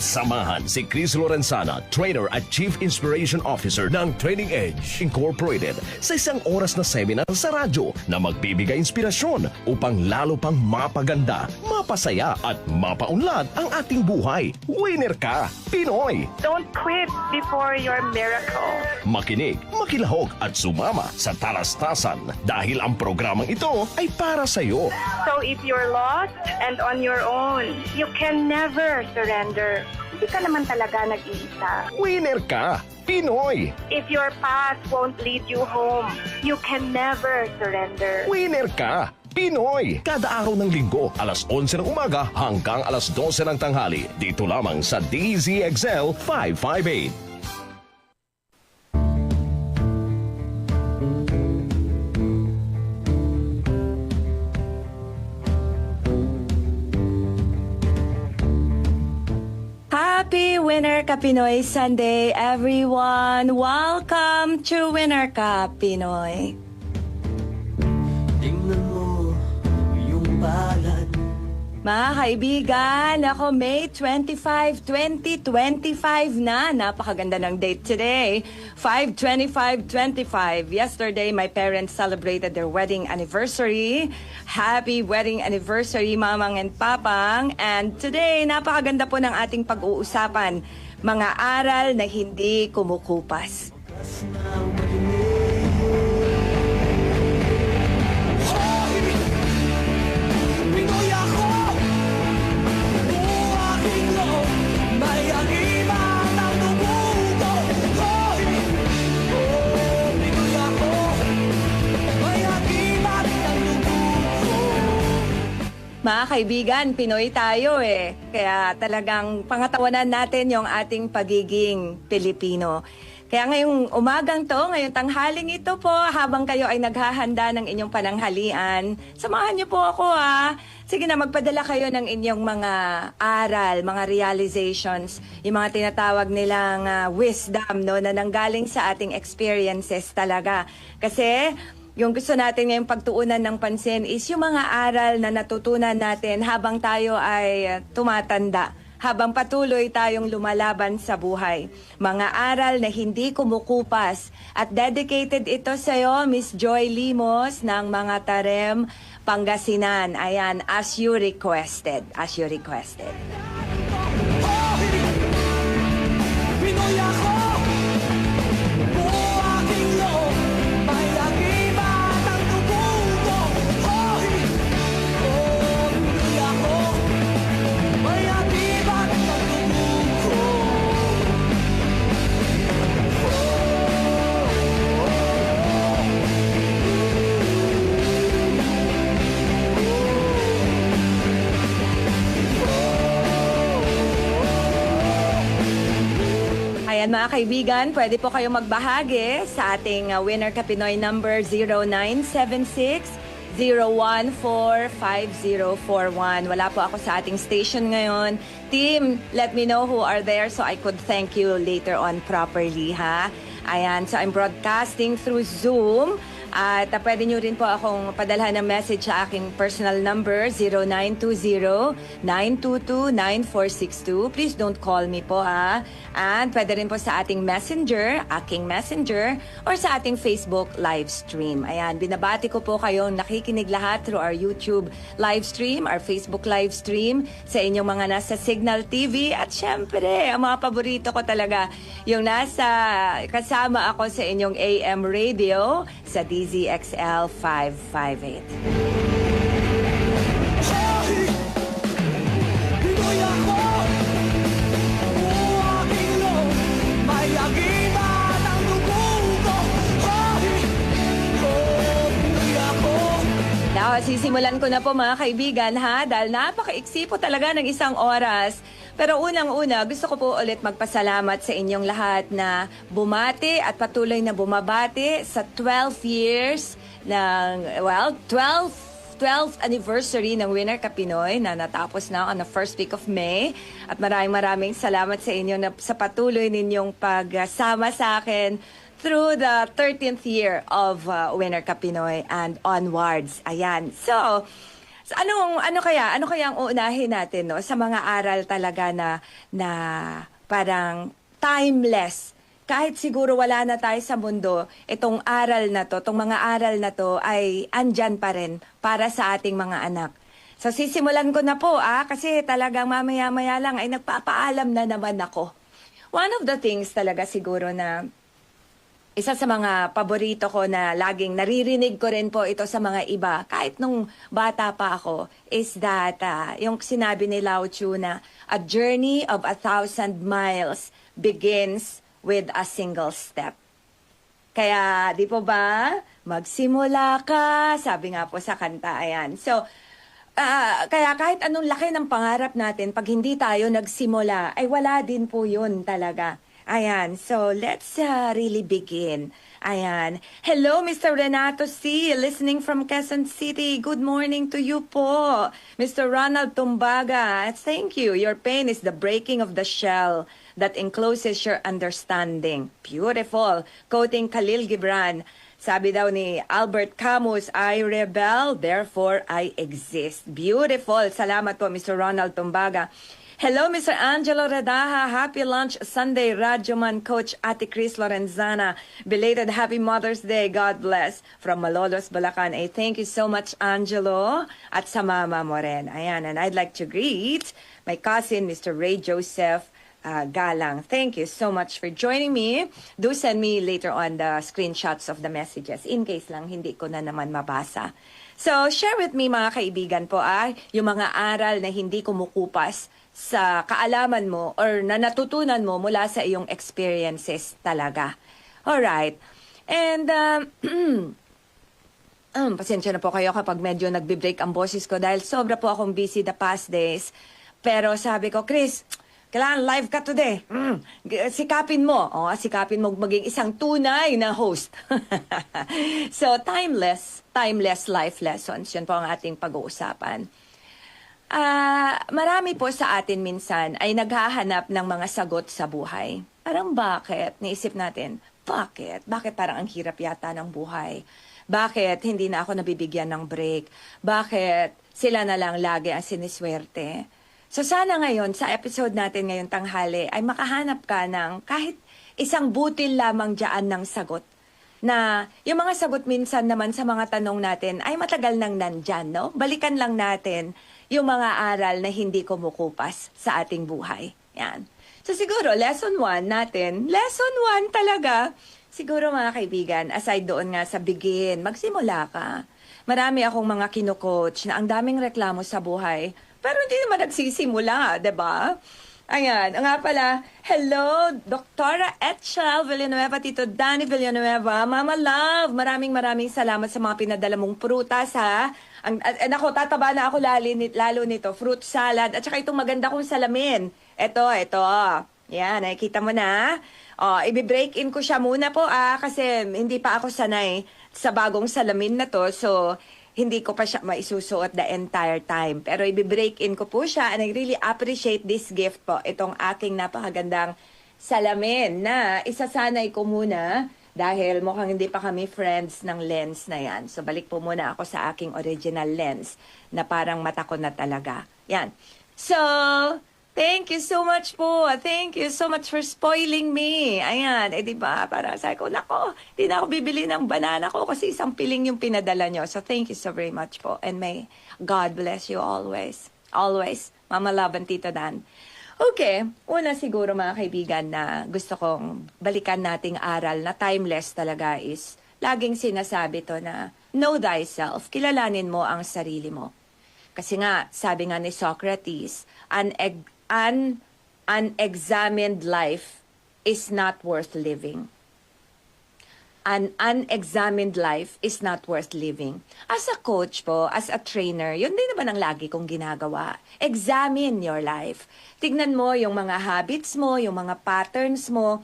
Samahan si Chris Lorenzana, Trainer at Chief Inspiration Officer ng Training Edge Incorporated sa isang oras na seminar sa radyo na magbibigay inspirasyon upang lalo pang mapaganda, mapasaya at mapaunlad ang ating buhay. Winner ka, Pinoy! Don't quit before your miracle. Makinig, makilahok at sumama sa talastasan dahil ang programang ito ay para sa iyo. So if you're lost and on your own, you can never surrender. Hindi ka naman talaga nag-iisa. Winner ka, Pinoy! If your path won't lead you home, you can never surrender. Winner ka, Pinoy! Kada araw ng linggo, alas 11 ng umaga hanggang alas 12 ng tanghali. Dito lamang sa DZXL 558. Happy Winner Ka Pinoy Sunday, everyone! Welcome to Winner Ka Pinoy. Tingnan mo yung palad. Mga kaibigan, ako May 25, 2025 na. Napakaganda ng date today. 5/25/25. Yesterday, my parents celebrated their wedding anniversary. Happy wedding anniversary, Mamang and Papang. And today, napakaganda po ng ating pag-uusapan. Mga aral na hindi kumukupas. Pinoy ako, buhaking loob, may agiman ang dugo ko. Pinoy ako, may agiman ang dugo ko. Mga kaibigan, Pinoy tayo eh. Kaya talagang pangatawanan natin yung ating pagiging Pilipino. Kaya ngayong umagang to, ngayong tanghaling ito po, habang kayo ay naghahanda ng inyong pananghalian, samahan niyo po ako ha. Sige na, magpadala kayo ng inyong mga aral, mga realizations, yung mga tinatawag nilang wisdom, no, na nanggaling sa ating experiences talaga. Kasi yung gusto natin ngayong pagtuunan ng pansin is yung mga aral na natutunan natin habang tayo ay tumatanda, habang patuloy tayong lumalaban sa buhay. Mga aral na hindi kumukupas. At dedicated ito sa iyo, Miss Joy Limos ng Mga Tarem, Pangasinan. Ayan, as you requested. As you requested. Pinoy ako, buhaking loob, may agiman ang dugo ko. Pinoy ako, may agiman ang dugo ko. Ayan mga kaibigan, pwede po kayong magbahagi sa ating Winner Ka Pinoy number 0976-014-5041. Wala po ako sa ating station ngayon. Team, let me know who are there so I could thank you later on properly, ha? Ayan, so I'm broadcasting through Zoom. At pwede nyo rin po akong padalhan ng message sa aking personal number, 0920-922-9462. Please don't call me po ha. And pwede rin po sa ating messenger, aking messenger, or sa ating Facebook live stream. Ayan, binabati ko po kayong nakikinig lahat through our YouTube live stream, our Facebook live stream, sa inyong mga nasa Signal TV. At syempre, ang mga paborito ko talaga, yung kasama ako sa inyong AM radio, sa DZXL 558. Pinoy ako, buhaking loob, may agiman ang dugo ko. Pinoy ako. Now, sisimulan ko na po mga kaibigan ha, dahil napakaiksi po talaga ng isang oras. Pero unang-una, gusto ko po ulit magpasalamat sa inyong lahat na bumati at patuloy na bumabati sa 12 years ng, 12th anniversary ng Winner Ka Pinoy na natapos na on the first week of May. At maraming salamat sa inyo na sa patuloy ninyong pagsama sa akin through the 13th year of Winner Ka Pinoy and onwards. Ayan. So, Ano kaya ang uunahin natin, no, sa mga aral talaga na parang timeless. Kahit siguro wala na tayo sa mundo, itong aral na to, itong mga aral na to ay andyan pa rin para sa ating mga anak. So sisimulan ko na po kasi talagang mamaya-maya lang ay nagpapaalam na naman ako. One of the things talaga siguro na isa sa mga paborito ko na laging naririnig ko rin po ito sa mga iba, kahit nung bata pa ako, is that yung sinabi ni Lao Tzu na a journey of 1,000 miles begins with a single step. Kaya, di po ba, magsimula ka, sabi nga po sa kanta, ayan. So, kaya kahit anong laki ng pangarap natin, pag hindi tayo nagsimula, ay wala din po yun talaga. Ayan, so let's really begin. Ayan. Hello, Mr. Renato C., listening from Quezon City. Good morning to you po. Mr. Ronald Tumbaga, thank you. Your pain is the breaking of the shell that encloses your understanding. Beautiful. Quoting Khalil Gibran. Sabi daw ni Albert Camus, I rebel, therefore I exist. Beautiful. Salamat po, Mr. Ronald Tumbaga. Hello, Mr. Angelo Redaha. Happy lunch Sunday, Radyoman Coach Ate Chris Lorenzana. Belated Happy Mother's Day. God bless. From Malolos, Bulacan. Thank you so much, Angelo. At sa mama mo rin. Ayan, and I'd like to greet my cousin, Mr. Ray Joseph Galang. Thank you so much for joining me. Do send me later on the screenshots of the messages in case lang hindi ko na naman mabasa. So, share with me mga kaibigan po yung mga aral na hindi kumukupas sa kaalaman mo or na natutunan mo mula sa iyong experiences talaga. Alright. And, pasensya na po kayo kapag medyo nagbe-break ang boses ko dahil sobra po akong busy the past days. Pero sabi ko, Chris, kailangan live ka today. Sikapin mo. Sikapin mo maging isang tunay na host. So, timeless life lessons. Yan po ang ating pag-uusapan. Marami po sa atin minsan ay naghahanap ng mga sagot sa buhay. Parang bakit? Naisip natin, bakit? Bakit parang ang hirap yata ng buhay? Bakit hindi na ako nabibigyan ng break? Bakit sila na lang lagi ang siniswerte? So sana ngayon, sa episode natin ngayong tanghali, ay makahanap ka ng kahit isang butil lamang dyan ng sagot. Na yung mga sagot minsan naman sa mga tanong natin ay matagal nang nandyan, no? Balikan lang natin yung mga aral na hindi kumukupas sa ating buhay. Yan. So siguro, lesson 1 natin, lesson 1 talaga. Siguro mga kaibigan, aside doon nga sa begin, magsimula ka. Marami akong mga kino-coach na ang daming reklamo sa buhay, pero hindi naman nagsisimula, 'di ba? Ayan, nga pala, hello, Dr. Etchel Villanueva, Tito Danny Villanueva, Mama Love, maraming salamat sa mga pinadala mong prutas, ha? Ako, tataba na ako lalo nito, fruit salad, at saka itong maganda kong salamin. Ito. Yan, nakikita mo na. I-break in ko siya muna po, kasi hindi pa ako sanay sa bagong salamin na to, so hindi ko pa siya maisusuot the entire time. Pero i-break in ko po siya and I really appreciate this gift po. Itong aking napakagandang salamin na isasanay ko muna dahil mukhang hindi pa kami friends ng lens na yan. So balik po muna ako sa aking original lens na parang mata ko na talaga. Yan. So, thank you so much po. Thank you so much for spoiling me. Ayan, diba? Para sabi ko, nako, hindi na ako bibili ng banana ko kasi isang piling yung pinadala nyo. So, thank you so very much po. And may God bless you always. Always. Mama Love and Tito Dan. Okay, una siguro mga kaibigan na gusto kong balikan nating aral na timeless talaga is laging sinasabi to na know thyself, kilalanin mo ang sarili mo. Kasi nga, sabi nga ni Socrates, unexamined life is not worth living. An unexamined life is not worth living. As a coach po, as a trainer, yun din naman ang lagi kong ginagawa. Examine your life. Tignan mo yung mga habits mo, yung mga patterns mo,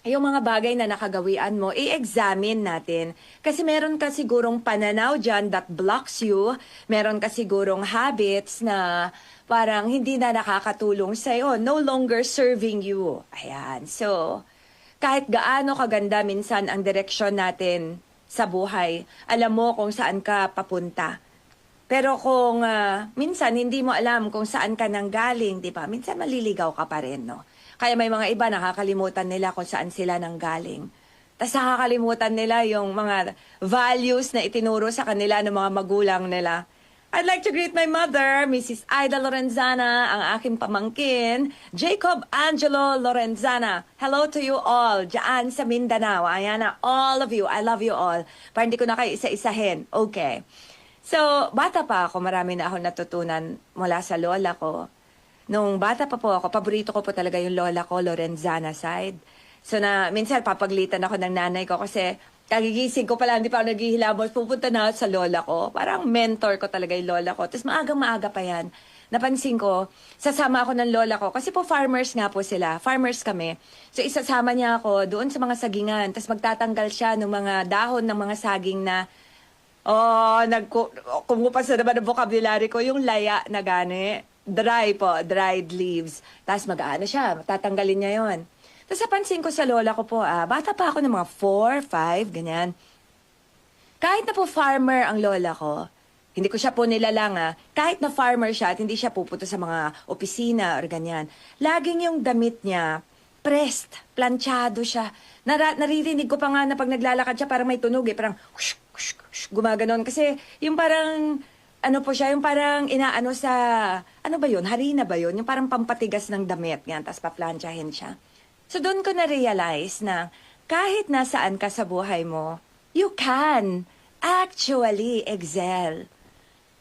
yung mga bagay na nakagawian mo, i-examine natin. Kasi meron ka sigurong pananaw dyan that blocks you. Meron ka sigurong habits na parang hindi na nakakatulong sa'yo, no longer serving you. Ayan, so kahit gaano kaganda minsan ang direksyon natin sa buhay, alam mo kung saan ka papunta. Pero kung minsan hindi mo alam kung saan ka nanggaling, di ba? Minsan maliligaw ka pa rin, no? Kaya may mga iba nakakalimutan nila kung saan sila nanggaling. Tapos nakakalimutan nila yung mga values na itinuro sa kanila ng mga magulang nila. I'd like to greet my mother, Mrs. Ida Lorenzana, ang aking pamangkin, Jacob Angelo Lorenzana. Hello to you all, dyan sa Mindanao. Ayan na, all of you, I love you all. Para hindi ko na kayo isa-isahin. Okay. So, bata pa ako, marami na ako natutunan mula sa lola ko. Nung bata pa po ako, paborito ko po talaga yung lola ko, Lorenzana side. So na, minsan papaglitan ako ng nanay ko kasi kagigising ko pala, hindi pa ako naghihilamos, pupunta na sa lola ko. Parang mentor ko talaga yung lola ko. Tapos maaga pa yan. Napansin ko, sasama ako ng lola ko. Kasi po farmers nga po sila. Farmers kami. So isasama niya ako doon sa mga sagingan. Tapos magtatanggal siya ng mga dahon ng mga saging na kumupas na naman ang vocabulary ko, yung laya na gani. Dry po, dried leaves. Tapos mag-aano siya, tatanggalin niya yon. Tapos napansin ko sa lola ko po, bata pa ako ng mga 4, 5, ganyan. Kahit na po farmer ang lola ko, hindi ko siya po nilalang, kahit na farmer siya at hindi siya pupunta sa mga opisina or ganyan, laging yung damit niya, pressed, planchado siya. Naririnig ko pa nga na pag naglalakad siya, parang may tunog parang gumaganon. Kasi yung parang, ano po siya, yung parang inaano sa, ano ba yun, harina ba yun? Yung parang pampatigas ng damit, yan, tapos paplansyahin siya. So doon ko na-realize na kahit nasaan ka sa buhay mo, you can actually excel.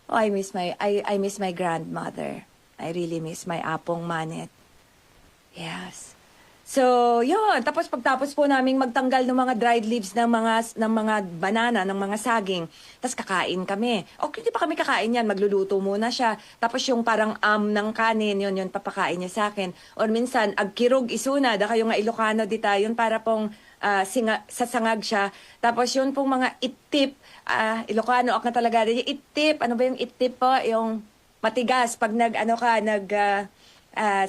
Oh, I miss my grandmother. I really miss my apong Manet. Yes. So, yun. Tapos pagtapos po naming magtanggal ng mga dried leaves ng mga banana, ng mga saging, tapos kakain kami. Okay, di pa kami kakain yan. Magluluto muna siya. Tapos yung parang ng kanin, yun, papakain niya sa akin. Or minsan, agkirog isuna, da kayo nga Ilocano dita, yun para pong sasangag siya. Tapos yun pong mga itip, Ilocano ako na talaga rin. Itip, ano ba yung itip po? Yung matigas, pag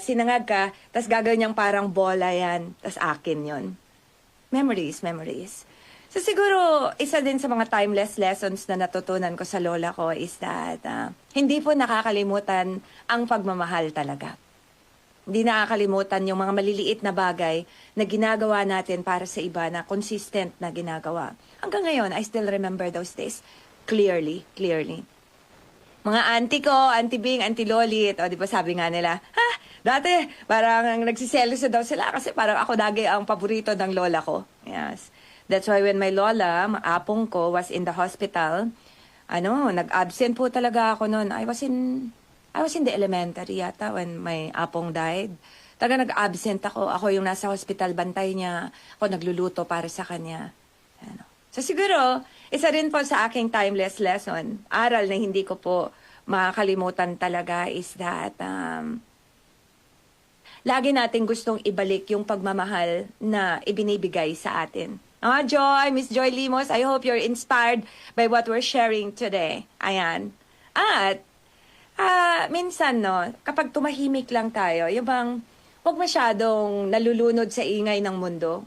sinangag ka, tas gagawin niyang parang bola yan, tas akin yon. Memories. So siguro, isa din sa mga timeless lessons na natutunan ko sa lola ko is that hindi po nakakalimutan ang pagmamahal talaga. Hindi nakakalimutan yung mga maliliit na bagay na ginagawa natin para sa iba na consistent na ginagawa. Hanggang ngayon, I still remember those days clearly. Mga auntie ko, auntie Bing, auntie Lolit, o di ba sabi nga nila, dati parang nagsiselos daw sila kasi parang ako lagi ang paborito ng lola ko. Yes. That's why when my lola, apong ko, was in the hospital, nag-absent po talaga ako noon. I was in the elementary yata when my apong died. Talaga nag-absent ako. Ako yung nasa hospital, bantay niya. Ako nagluluto para sa kanya. So siguro, isa rin po sa aking timeless lesson, aral na hindi ko po makakalimutan talaga is that lagi natin gustong ibalik yung pagmamahal na ibinibigay sa atin. Joy, Miss Joy Limos, I hope you're inspired by what we're sharing today. Ayan. At minsan, kapag tumahimik lang tayo, yung bang huwag masyadong nalulunod sa ingay ng mundo.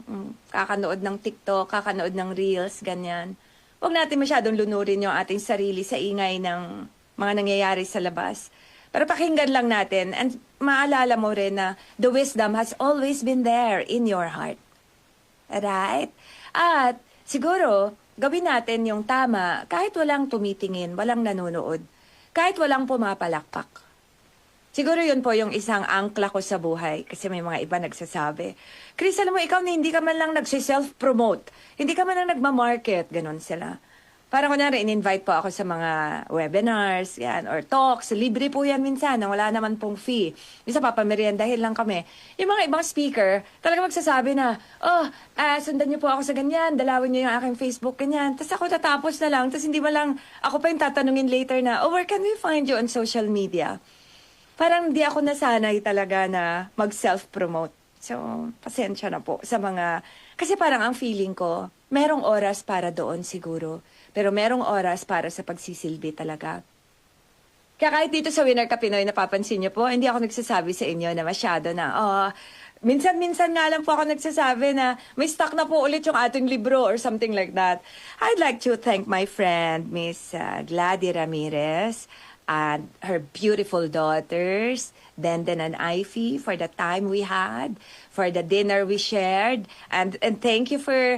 Kakanood ng TikTok, kakanood ng Reels, ganyan. Huwag natin masyadong lunurin yung ating sarili sa ingay ng mga nangyayari sa labas. Pero pakinggan lang natin and maalala mo rin na the wisdom has always been there in your heart. Right? At siguro, gawin natin yung tama kahit walang tumitingin, walang nanonood, kahit walang pumapalakpak. Siguro yun po yung isang angkla ko sa buhay. Kasi may mga iba nagsasabi, Chris, alam mo, ikaw hindi ka man lang nagsi-self-promote. Hindi ka man lang nagmamarket. Ganon sila. Parang kunyari, in-invite po ako sa mga webinars, yan, or talks. Libre po yan minsan, wala naman pong fee. Minsan papameriendahin lang kami. Yung mga ibang speaker, talaga magsasabi na, sundan niyo po ako sa ganyan, dalawin niyo yung aking Facebook, ganyan. Tapos ako tatapos na lang, tapos hindi ba lang, ako pa yung tatanungin later na, where can we find you on social media? Parang di ako nasanay talaga na mag-self-promote. So, pasensya na po sa mga... Kasi parang ang feeling ko, merong oras para doon siguro. Pero merong oras para sa pagsisilbi talaga. Kaya kahit dito sa Winner Ka Pinoy, napapansin niyo po, hindi ako nagsasabi sa inyo na masyado na, minsan-minsan nga lang po ako nagsasabi na may stock na po ulit yung ating libro or something like that. I'd like to thank my friend, Miss Gladys Ramirez, and her beautiful daughters, Denden and Ivy, for the time we had, for the dinner we shared, and thank you for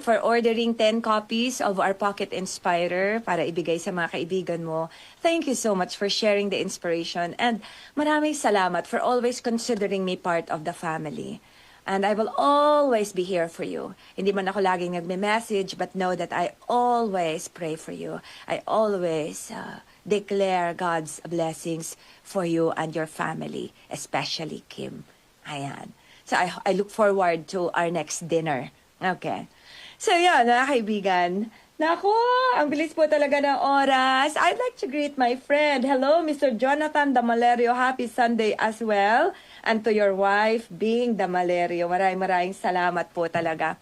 for ordering 10 copies of our Pocket Inspirer para ibigay sa mga kaibigan mo. Thank you so much for sharing the inspiration, and maraming salamat for always considering me part of the family. And I will always be here for you. Hindi man ako laging nagme-message, but know that I always pray for you. I always declare God's blessings for you and your family, especially Kim. Ayan. So I look forward to our next dinner. Okay. So yan, mga kaibigan. Naku, ang bilis po talaga ng oras. I'd like to greet my friend. Hello, Mr. Jonathan Damalerio. Happy Sunday as well. And to your wife, Bing Damalerio. Maraming salamat po talaga.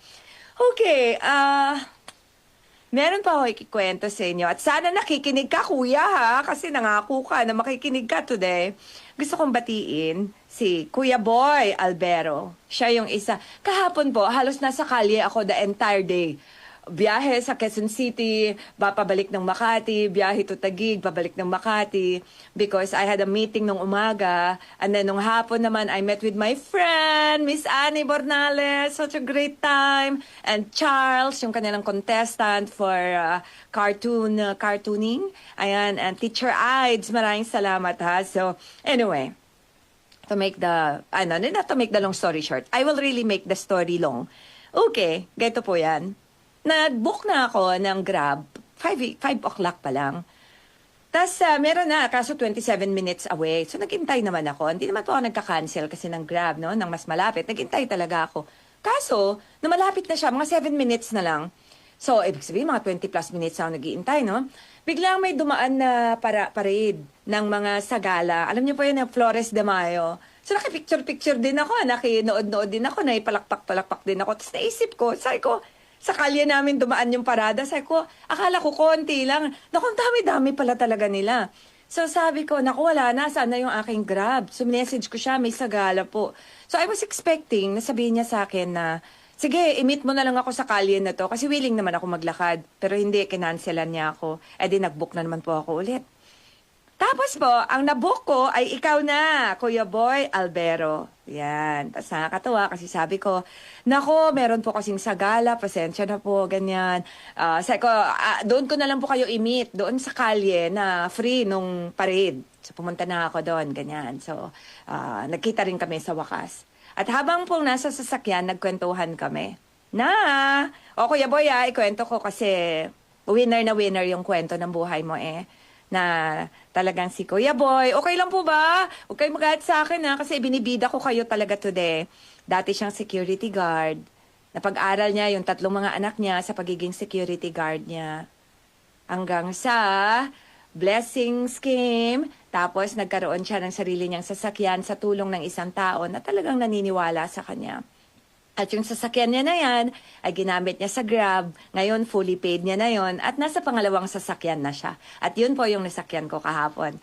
Okay, meron pa ako ikikwento sa inyo. At sana nakikinig ka, kuya, ha? Kasi nangako ka na makikinig ka today. Gusto kong batiin si Kuya Boy Albero. Siya yung isa. Kahapon po, halos nasa kalye ako the entire day. Biyahe sa Quezon City, pabalik ng Makati, biyahe to Taguig, pabalik ng Makati, because I had a meeting nung umaga, and then nung hapon naman, I met with my friend, Miss Annie Bornales, such a great time, and Charles, yung kanilang contestant for cartooning, ayan, and Teacher Ides, maraming salamat ha. So, anyway, to make the long story short, I will really make the story long. Okay, ganito po yan. Nag-book na ako ng Grab, 5 o'clock pa lang. Tapos meron na, kaso 27 minutes away. So naghintay naman ako. Hindi naman po ako nagka-cancel kasi ng Grab, no? Ng mas malapit. Naghintay talaga ako. Kaso, na malapit na siya, mga 7 minutes na lang. So, ibig sabihin, mga 20 plus minutes ako naghihintay, no? Biglang may dumaan na parade ng mga sagala. Alam niyo po yun, Flores de Mayo. So, nakipicture-picture din ako. Nakinood-nood din ako. Naipalakpak-palakpak din ako. Tapos naisip ko, sabi ko, sa kalye namin dumaan yung parada. Sabi ko, akala ko konti lang. Naku, dami-dami pala talaga nila. So sabi ko, naku, wala na. Sana yung aking Grab. So message ko siya, may sagala po. So I was expecting na sabihin niya sa akin na, sige, i-meet mo na lang ako sa kalye na to. Kasi willing naman ako maglakad. Pero hindi, kinancelan niya ako. Eh di nag-book na naman po ako ulit. Tapos po, ang nabook ko ay ikaw na, Kuya Boy Albero. Yan. Tapos nakakatawa kasi sabi ko, nako, meron po kasing sagala, pasensya na po, ganyan. Sabi ko, doon ko na lang po kayo i-meet, doon sa kalye na free nung parade. So pumunta na ako doon, ganyan. So nagkita rin kami sa wakas. At habang po nasa sasakyan, nagkwentuhan kami. Kuya Boy, ikwento ko kasi winner na winner yung kwento ng buhay mo na talagang si Kuya Boy. Okay lang po ba? Huwag kayo magalit sa akin kasi binibida ko kayo talaga today. Dati siyang security guard. Napag-aral niya yung 3 mga anak niya sa pagiging security guard niya. Hanggang sa blessing scheme. Tapos nagkaroon siya ng sarili niyang sasakyan sa tulong ng isang tao na talagang naniniwala sa kanya. At yung sasakyan niya na yan, ay ginamit niya sa Grab. Ngayon, fully paid niya na yon at nasa pangalawang sasakyan na siya. At yun po yung nasakyan ko kahapon.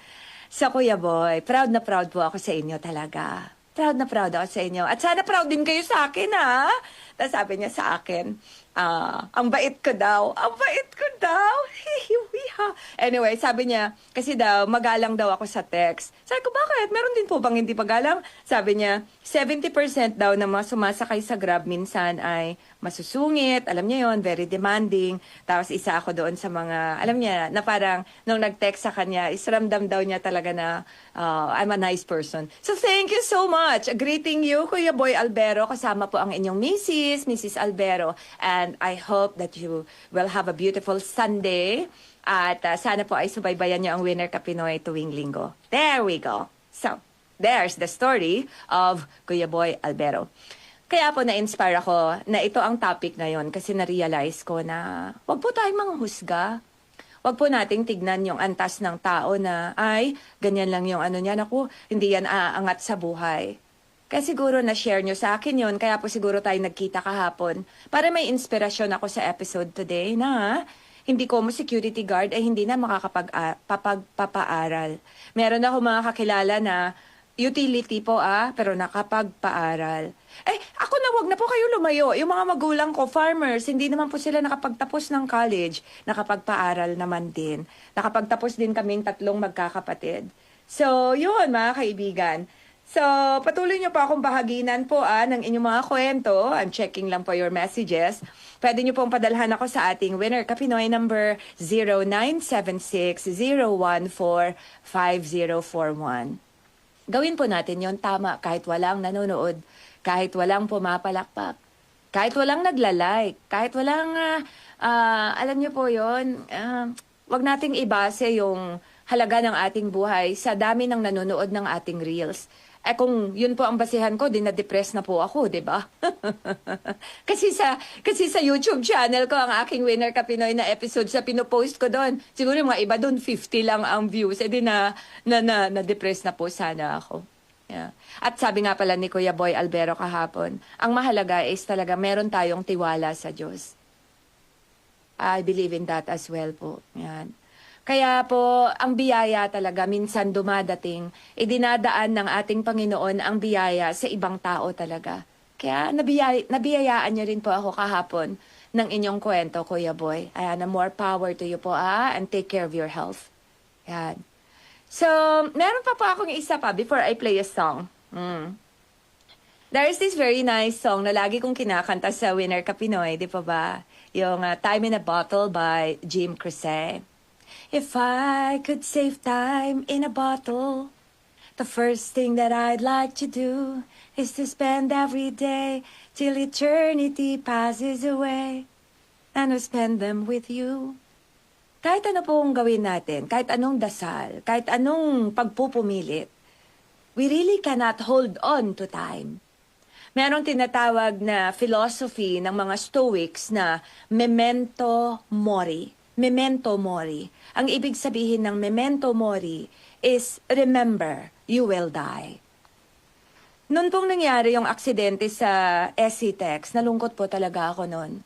So, Kuya Boy, proud na proud po ako sa inyo talaga. Proud na proud ako sa inyo. At sana proud din kayo sa akin, ha? Tapos sabi niya sa akin, ang bait ko daw. Ang bait ko daw. Anyway, sabi niya, kasi daw, magalang daw ako sa text. Sabi ko, bakit? Meron din po bang hindi pagalang? Sabi niya, 70% daw na mga sumasakay sa Grab minsan ay masusungit. Alam niya yon, very demanding. Tapos isa ako doon sa mga, alam niya, na parang nung nag-text sa kanya, isramdam daw niya talaga na I'm a nice person. So thank you so much. Greeting you, Kuya Boy Albero. Kasama po ang inyong Mrs. Albero. And I hope that you will have a beautiful Sunday. At sana po ay subaybayan niyo ang Winner Ka Pinoy tuwing linggo. There we go. So, there's the story of Kuya Boy Albero. Kaya po na-inspire ako na ito ang topic ngayon kasi na-realize ko na wag po tayong manghusga. Wag po nating tignan yung antas ng tao na ay, ganyan lang yung ano niya. Naku, hindi yan aangat sa buhay. Kaya siguro na-share nyo sa akin yun, kaya po siguro tayo nagkita kahapon para may inspirasyon ako sa episode today na hindi ko mo security guard ay hindi na makakapag-papaaral. Meron ako mga kakilala na utility po pero nakapagpaaral. Ako na wag na po kayo lumayo. Yung mga magulang ko, farmers, hindi naman po sila nakapagtapos ng college. Nakapagpaaral naman din. Nakapagtapos din kaming 3 magkakapatid. So, yun mga kaibigan. So, patuloy niyo po akong bahaginan po ng inyong mga kwento. I'm checking lang po your messages. Pwede niyo pong padalhan ako sa ating winner Kapinoy number 0976-014-5041. Gawin po natin yon tama kahit walang nanonood, kahit walang pumapalakpak, kahit walang naglalike, kahit walang, alam niyo po yon, wag nating ibase yung halaga ng ating buhay sa dami ng nanonood ng ating reels. Kung yun po ang basihan ko, na-depress na po ako, di ba? kasi sa YouTube channel ko, ang aking Winner Kapinoy na episode sa pinopost ko doon, siguro yung mga iba doon, 50 lang ang views. Na-depress na po sana ako. Yeah. At sabi nga pala ni Kuya Boy Albero kahapon, ang mahalaga is talaga meron tayong tiwala sa Diyos. I believe in that as well po. Yan. Kaya po, ang biyaya talaga minsan dumadating, idinadaan ng ating Panginoon ang biyaya sa ibang tao talaga. Kaya nabiyayaan niyo rin po ako kahapon ng inyong kwento, Kuya Boy. Ayan, more power to you po, and take care of your health. Yan. So, meron pa po akong isa pa before I play a song. There is this very nice song na lagi kong kinakanta sa Winner Kapinoy, di pa ba? Yung Time in a Bottle by Jim Crusay. If I could save time in a bottle, the first thing that I'd like to do is to spend every day till eternity passes away and to spend them with you. Kahit ano pong gawin natin, kahit anong dasal, kahit anong pagpupumilit, we really cannot hold on to time. Merong tinatawag na philosophy ng mga Stoics na memento mori. Memento mori. Ang ibig sabihin ng memento mori is remember, you will die. Noon pong nangyari yung aksidente sa SCTEX, nalungkot po talaga ako noon.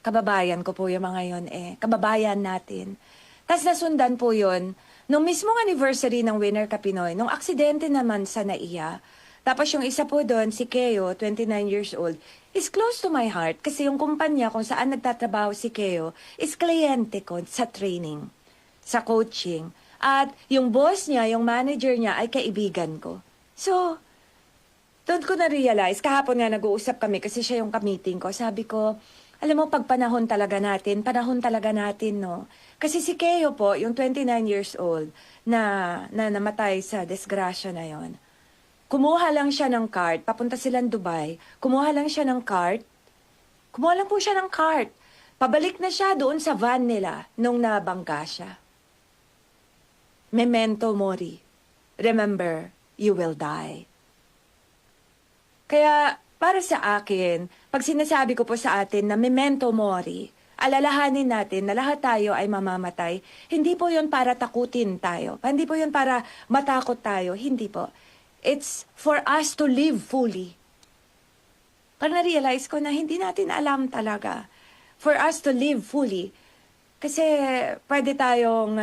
Kababayan ko po yung mga yun kababayan natin. Tapos nasundan po yun, nung mismong anniversary ng Winner Kapinoy, nung aksidente naman sa NAIA, tapos yung isa po doon, si Keo, 29 years old, is close to my heart kasi yung kumpanya kung saan nagtatrabaho si Keo is kliyente ko sa training, sa coaching. At yung boss niya, yung manager niya ay kaibigan ko. So, doon ko na-realize, kahapon nga nag-uusap kami kasi siya yung ka-meeting ko. Sabi ko, alam mo, pag panahon talaga natin, no? Kasi si Keo po, yung 29 years old, na namatay sa disgrasya na yon. Kumuha lang siya ng cart, papunta silang Dubai, kumuha lang po siya ng cart. Pabalik na siya doon sa van nila nung nabangga siya. Memento mori. Remember, you will die. Kaya, para sa akin, pag sinasabi ko po sa atin na memento mori, alalahanin natin na lahat tayo ay mamamatay, hindi po yun para takutin tayo. Hindi po yun para matakot tayo. Hindi po. It's for us to live fully. Parang na-realize ko na hindi natin alam talaga. For us to live fully. Kasi pwede tayong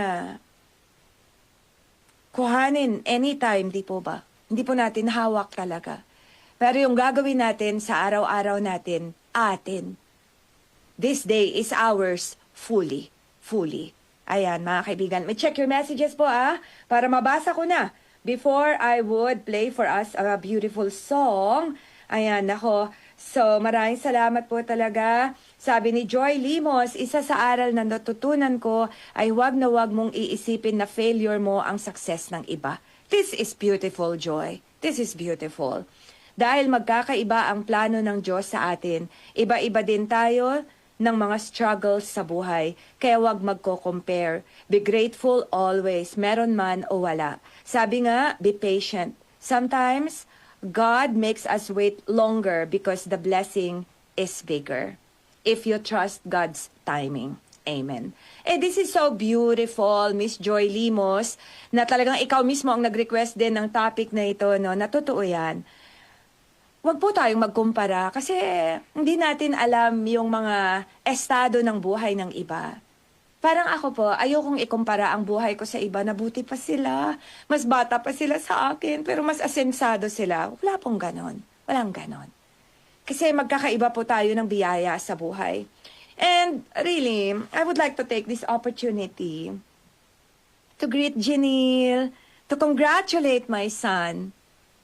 kuhanin anytime, di po ba? Hindi po natin hawak talaga. Pero yung gagawin natin sa araw-araw natin, atin. This day is ours fully. Fully. Ayan, mga kaibigan. May check your messages po para mabasa ko na. Before I would play for us a beautiful song. Ayan, nako. So, maraming salamat po talaga. Sabi ni Joy Limos, isa sa aral na natutunan ko ay huwag na huwag mong iisipin na failure mo ang success ng iba. This is beautiful, Joy. This is beautiful. Dahil magkakaiba ang plano ng Diyos sa atin, iba-iba din tayo ng mga struggles sa buhay. Kaya huwag magko-compare. Be grateful always, meron man o wala. Sabi nga, be patient. Sometimes, God makes us wait longer because the blessing is bigger. If you trust God's timing. Amen. This is so beautiful, Miss Joy Limos, na talagang ikaw mismo ang nag-request din ng topic na ito, no? Natotoo yan. Huwag po tayong magkumpara kasi hindi natin alam yung mga estado ng buhay ng iba. Parang ako po, ayokong ikumpara ang buhay ko sa iba na buti pa sila. Mas bata pa sila sa akin, pero mas asensado sila. Wala pong ganon. Walang ganon. Kasi magkakaiba po tayo ng biyaya sa buhay. And really, I would like to take this opportunity to greet Janelle, to congratulate my son.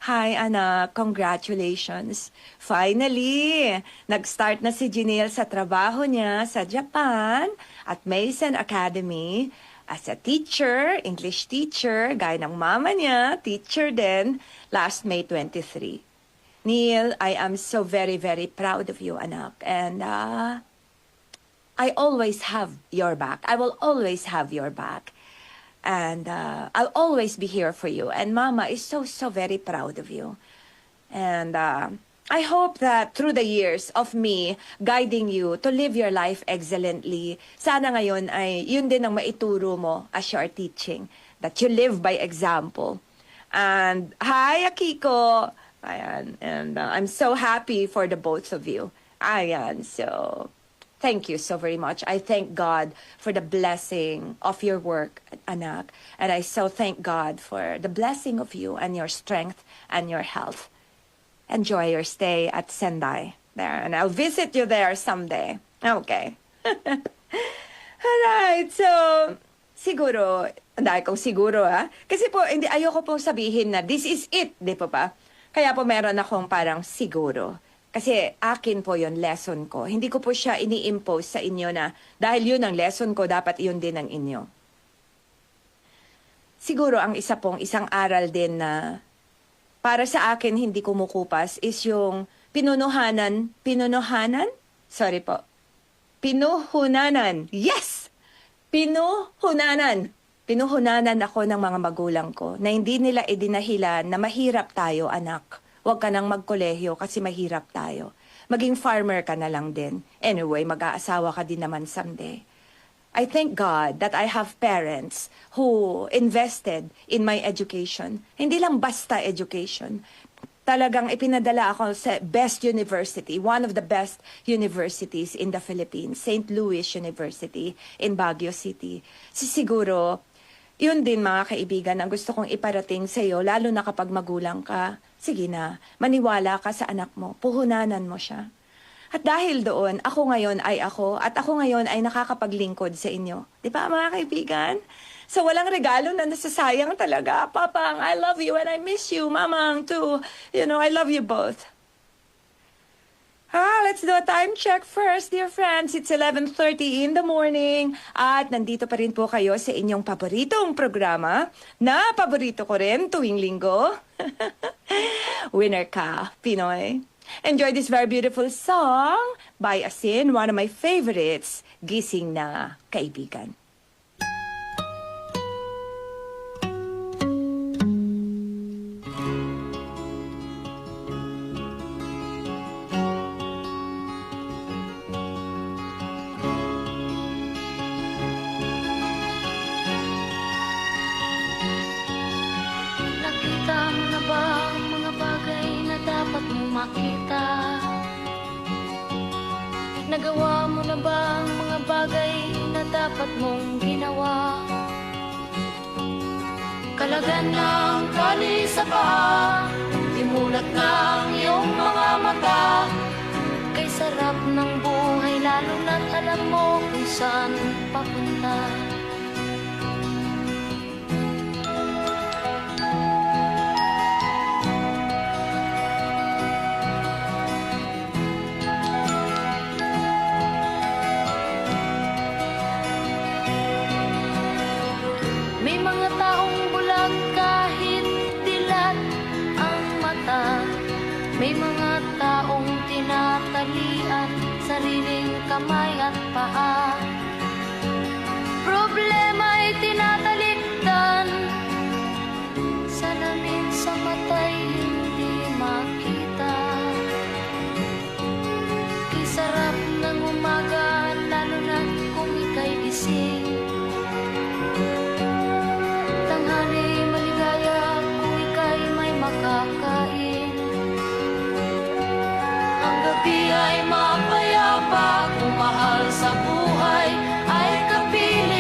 Hi, anak. Congratulations. Finally, nag-start na si Janelle sa trabaho niya sa Japan at Mason Academy as a teacher, English teacher, gaya ng mama niya, teacher din, last May 23. Neil, I am so very, very proud of you, anak. And I always have your back. I will always have your back. And I'll always be here for you. And Mama is so, so very proud of you. And I hope that through the years of me guiding you to live your life excellently, sana ngayon ay yun din ang maituro mo as you are teaching, that you live by example. And hi, Akiko! Ayan. And I'm so happy for the both of you. Ayan, so... Thank you so very much. I thank God for the blessing of your work, anak. And I so thank God for the blessing of you and your strength and your health. Enjoy your stay at Sendai there. And I'll visit you there someday. Okay. Alright, so siguro, dahil kong siguro kasi po, hindi, ayoko pong sabihin na this is it, di po ba? Kaya po meron akong parang siguro. Kasi akin po yon lesson ko. Hindi ko po siya ini-impose sa inyo na dahil yun ang lesson ko, dapat yun din ang inyo. Siguro ang isang aral din na para sa akin hindi kumukupas is yung pinuhunanan? Sorry po. Pinuhunanan. Yes! Pinuhunanan. Pinuhunanan ako ng mga magulang ko na hindi nila idinahilan na mahirap tayo, anak. Huwag ka nang magkolehiyo kasi mahirap tayo. Maging farmer ka na lang din. Anyway, mag-aasawa ka din naman someday. I thank God that I have parents who invested in my education. Hindi lang basta education. Talagang ipinadala ako sa best university, one of the best universities in the Philippines, St. Louis University in Baguio City. Siguro, yun din mga kaibigan ang gusto kong iparating sa iyo, lalo na kapag magulang ka. Sige na, maniwala ka sa anak mo, puhunanan mo siya. At dahil doon, ako ngayon ay ako, at ako ngayon ay nakakapaglingkod sa inyo. Di ba mga kaibigan? So walang regalo na nasasayang talaga. Papang, I love you and I miss you. Mamang, too. You know, I love you both. Let's do a time check first, dear friends. It's 11:30 in the morning. At nandito pa rin po kayo sa inyong paboritong programa na paborito ko rin tuwing linggo. Winner Ka, Pinoy. Enjoy this very beautiful song by Asin, one of my favorites, Gising Na Kaibigan. Makita. Nagawa mo na ba ang mga bagay na dapat mong ginawa? Kalagan ng tali sa paa, imulat ng iyong mga mata. Kay sarap ng buhay, lalo na't alam mo kung saan papunta. May mga taong tinatalian, sariling kamay at paa. Problema'y tinatalikdan, salamin sa mata'y hindi makita. Kisarap ng umaga, lalo na kung ika'y gising. Tanghali maligaya kung ika'y may makakain. Gabi ay mapayapa, kung mahal sa buhay ay kapiling.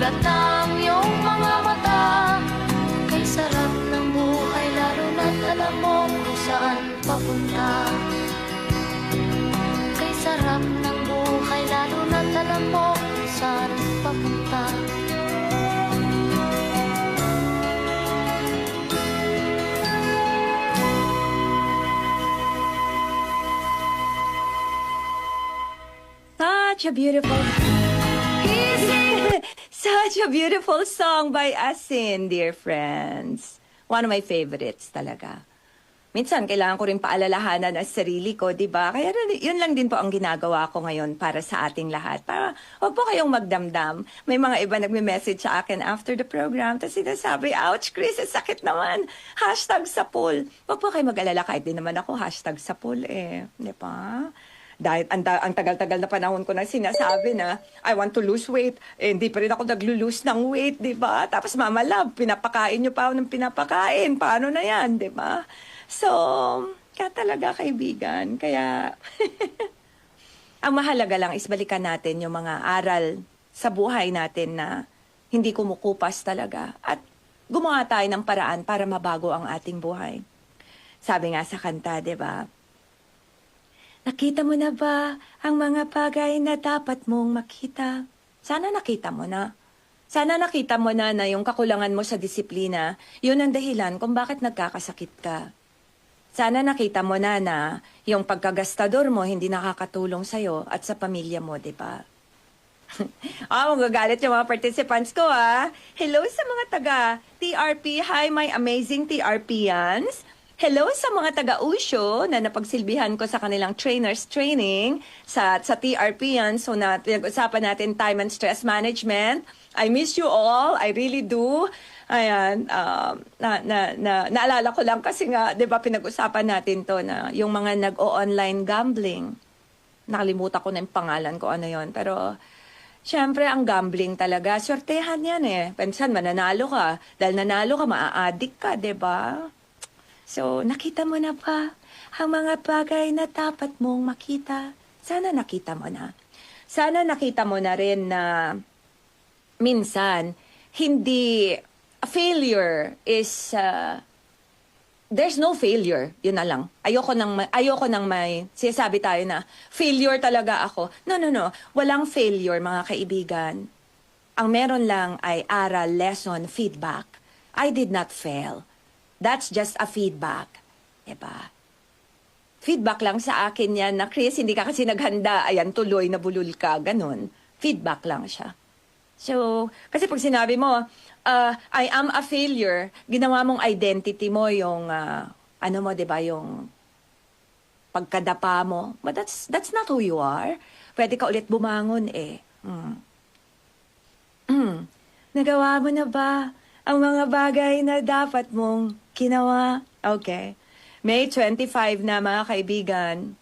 Imulat ng iyong mga mata. Kay sarap ng buhay, lalo na't alam mo kung saan papunta. Kay sarap ng buhay, lalo na't alam mo kung saan papunta. Such a beautiful Such a beautiful song by Asin, dear friends. One of my favorites talaga. Minsan, kailangan ko rin paalalahanan ang sarili ko, di ba? Kaya yun lang din po ang ginagawa ko ngayon para sa ating lahat. Para huwag po kayong magdamdam. May mga iba nagme-message sa akin after the program. Tapos sinasabi, ouch, Chris, sakit naman. #sapul. Huwag po kayong mag-alala kahit din naman ako, #sapul eh. Di ba? Dahil ang tagal-tagal na panahon ko na sinasabi na I want to lose weight, eh, hindi pa rin ako naglo-lose ng weight, di ba? Tapos Mama Love, pinapakain niyo pa ako ng pinapakain. Paano na yan, di ba? So, kaya talaga kaibigan. Kaya, ang mahalaga lang is balikan natin yung mga aral sa buhay natin na hindi kumukupas talaga. At gumawa tayo ng paraan para mabago ang ating buhay. Sabi nga sa kanta, di ba? Nakita mo na ba ang mga bagay na dapat mong makita? Sana nakita mo na. Sana nakita mo na yung kakulangan mo sa disiplina, yun ang dahilan kung bakit nagkakasakit ka. Sana nakita mo na yung pagkagastador mo hindi nakakatulong sa'yo at sa pamilya mo, di ba? Magagalit yung mga participants ko, ah. Hello sa mga taga TRP. Hi, my amazing TRPians. Hello sa mga taga-Usyo na napagsilbihan ko sa kanilang trainers training sa TRPians. So, pinag-usapan natin time and stress management. I miss you all. I really do. Ayan, naalala ko lang kasi nga, di ba, pinag-usapan natin to na yung mga nag-o-online gambling. Nakalimutan ko na yung pangalan ko, ano yon. Pero, syempre, ang gambling talaga, swertehan yan eh. Pensan, mananalo ka. Dahil nanalo ka, maa-addict ka, di ba? So, nakita mo na ba ang mga bagay na dapat mong makita? Sana nakita mo na. Sana nakita mo na rin na minsan, hindi, a failure is, there's no failure. Yun na lang. Ayoko nang may, sinasabi tayo na, failure talaga ako. No. Walang failure, mga kaibigan. Ang meron lang ay aral, lesson, feedback. I did not fail. That's just a feedback. Diba? Feedback lang sa akin yan na, Chris, hindi ka kasi naghanda. Ayan, tuloy, nabulol ka. Ganon. Feedback lang siya. So, kasi pag sinabi mo, I am a failure, ginawa mong identity mo yung, ano mo, diba, yung pagkadapa mo. But that's not who you are. Pwede ka ulit bumangon eh. Nagawa mo na ba ang mga bagay na dapat mong ginawa? Okay. May 25 na, mga kaibigan.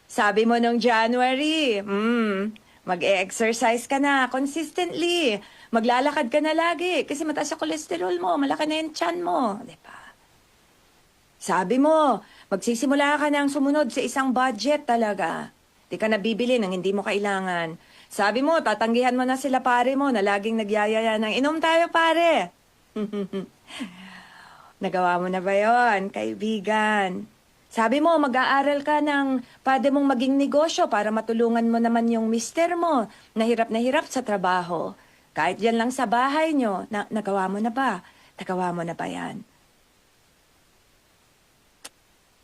Sabi mo nung January, mag-e-exercise ka na consistently. Maglalakad ka na lagi kasi mataas sa cholesterol mo, malaki na yung tiyan mo. Diba? Sabi mo, magsisimula ka ng sumunod sa isang budget talaga. Di ka nabibili ng hindi mo kailangan. Sabi mo, tatanggihan mo na sila pare mo na laging nagyayaya ng inom tayo pare. Nagawa mo na ba yun, kaibigan? Sabi mo, mag-aaral ka ng pwede mong maging negosyo para matulungan mo naman yung mister mo na hirap sa trabaho. Kahit yan lang sa bahay nyo, nagawa mo na ba? Nagawa mo na ba yan?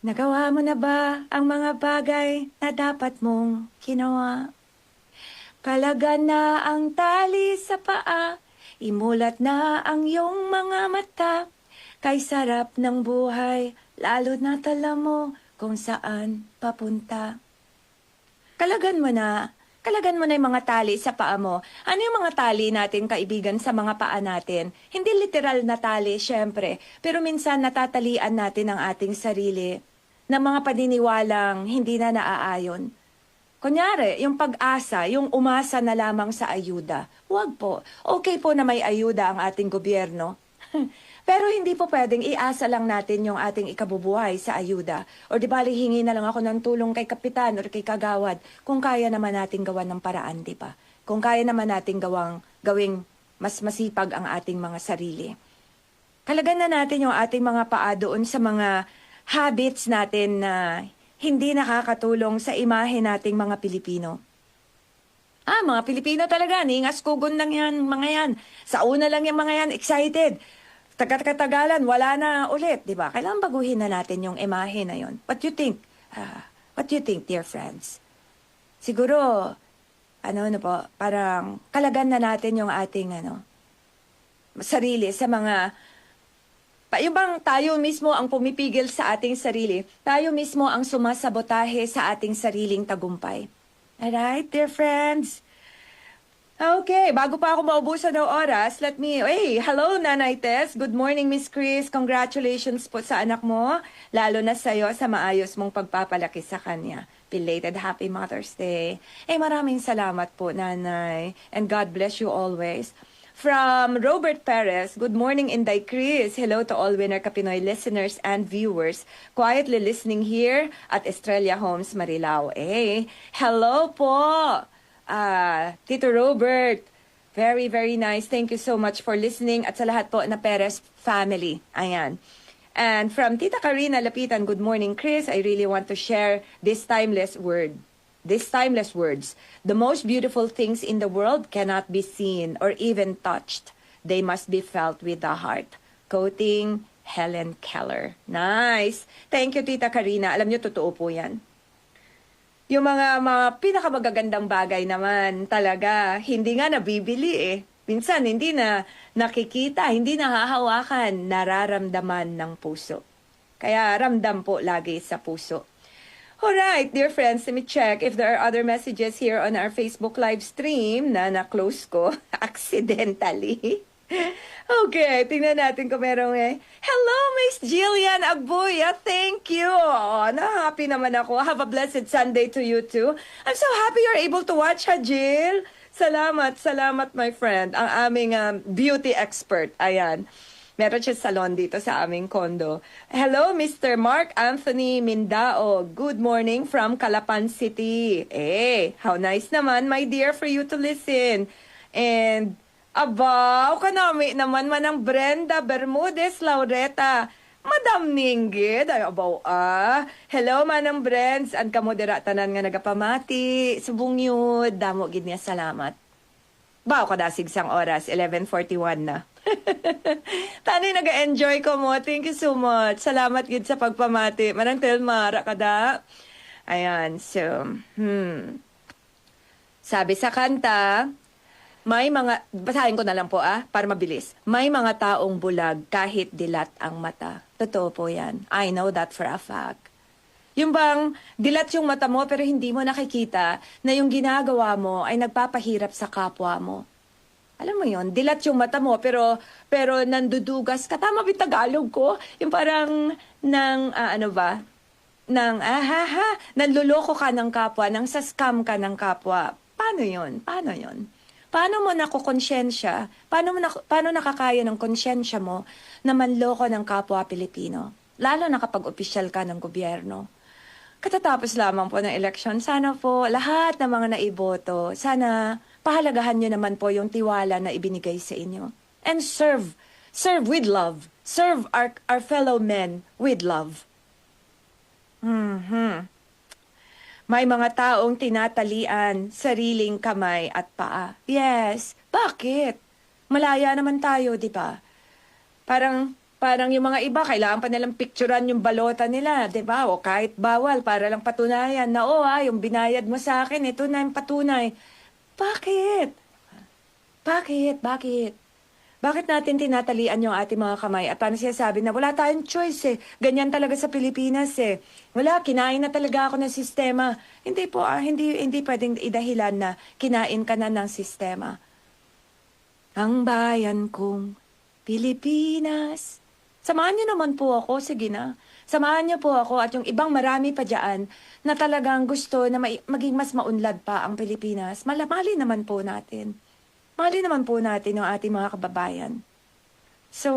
Nagawa mo na ba ang mga bagay na dapat mong ginawa? Kalagan na ang tali sa paa, imulat na ang iyong mga mata, kay sarap ng buhay, lalo na tala mo kung saan papunta. Kalagan mo na yung mga tali sa paa mo. Ano yung mga tali natin, kaibigan, sa mga paa natin? Hindi literal na tali, syempre, pero minsan natatalian natin ang ating sarili ng mga paniniwalang hindi na naaayon. Kunyari, yung pag-asa, yung umasa na lamang sa ayuda. Huwag po. Okay po na may ayuda ang ating gobyerno. Pero hindi po pwedeng iasa lang natin yung ating ikabubuhay sa ayuda. O di ba, hihingi na lang ako ng tulong kay kapitan o kay kagawad kung kaya naman natin gawan ng paraan, di ba? Kung kaya naman natin gawing mas masipag ang ating mga sarili. Kalagan na natin yung ating mga paa doon sa mga habits natin na hindi nakakatulong sa imahe nating mga Pilipino. Mga Pilipino talaga, ningas-kugon lang yan, mga yan. Sa una lang yung mga yan, excited. Tagat-katagalan, wala na ulit, di ba? Kailangan baguhin na natin yung imahe na yon. What do you think? What do you think, dear friends? Siguro, parang kalagan na natin yung ating, sarili sa mga, yung bang tayo mismo ang pumipigil sa ating sarili, tayo mismo ang sumasabotahe sa ating sariling tagumpay. Alright, dear friends? Okay, bago pa ako maubusan ng oras, hello Nanay Tess. Good morning, Miss Chris. Congratulations po sa anak mo, lalo na sa'yo sa maayos mong pagpapalaki sa kanya. Belated Happy Mother's Day. Maraming salamat po, Nanay. And God bless you always. From Robert Perez, good morning, Inday Chris. Hello to all Winner Kapinoy listeners and viewers. Quietly listening here at Estrella Homes, Marilao. Hello po, Tito Robert. Very, very nice. Thank you so much for listening at sa lahat po na Perez family. Ayan. And from Tita Karina Lapitan, good morning, Chris. I really want to share this timeless words. The most beautiful things in the world cannot be seen or even touched. They must be felt with the heart. Quoting Helen Keller. Nice. Thank you, Tita Karina. Alam niyo, totoo po yan. Yung mga pinakamagagandang bagay naman talaga, hindi nga nabibili Minsan, hindi na nakikita, hindi nahahawakan, nararamdaman ng puso. Kaya ramdam po lagi sa puso. Alright, dear friends, let me check if there are other messages here on our Facebook live stream na na-close ko accidentally. Okay, tingnan natin kung merong Hello, Miss Jillian Agbuya. Thank you. Na-happy naman ako. Have a blessed Sunday to you too. I'm so happy you're able to watch, Jill. Salamat, my friend. Ang aming beauty expert. Ayan. Meron siya salon dito sa aming condo. Hello, Mr. Mark Anthony Mindao. Good morning from Calapan City. How nice naman, my dear, for you to listen. And, kanami naman manang Brenda Bermudez Laureta. Madam Ninggid, Hello, manang Brents. Ang kamoderatanan nga nagapamati. Subong yun. Damo, gid niya salamat. Kadasig sang oras, 11:41 na. Tanay nag-enjoy ko mo. Thank you so much. Salamat gid sa pagpamati. Manang Telmara kada. Ayan, so, sabi sa kanta, basahin ko na lang po para mabilis. May mga taong bulag kahit dilat ang mata. Totoo po yan. I know that for a fact. Yung bang dilat yung mata mo pero hindi mo nakikita na yung ginagawa mo ay nagpapahirap sa kapwa mo. Alam mo yon, dilat yung mata mo pero nandudugas ka. Tama ba Tagalog ko? Yung parang nanluloko ka ng kapwa, nang sa-scam ka ng kapwa. Paano yon? Paano mo nakukonsensya? Paano nakakaya ng konsyensya mo na manloko ng kapwa Pilipino? Lalo na kapag opisyal ka ng gobyerno. Katatapos lamang po ng eleksyon, sana po lahat ng mga naiboto, sana pahalagahan nyo naman po yung tiwala na ibinigay sa inyo. And serve with love. Serve our fellow men with love. May mga taong tinatalian, sariling kamay at paa. Yes, bakit? Malaya naman tayo, di ba? Parang yung mga iba, kailangan pa nilang picturean yung balota nila, di ba? O kahit bawal, para lang patunayan na, yung binayad mo sa akin, ito na yung patunay. Bakit? Bakit natin tinatalian yung ating mga kamay? At paano sinasabi na wala tayong choice Ganyan talaga sa Pilipinas Wala, kinain na talaga ako ng sistema. Hindi po, hindi pwedeng idahilan na kinain ka na ng sistema. Ang bayan kong Pilipinas. Samahan niyo naman po ako, sige na. Samahan niyo po ako at yung ibang marami pa dyan na talagang gusto na maging mas maunlad pa ang Pilipinas. Mali naman po natin. Mali naman po natin yung ating mga kababayan. So,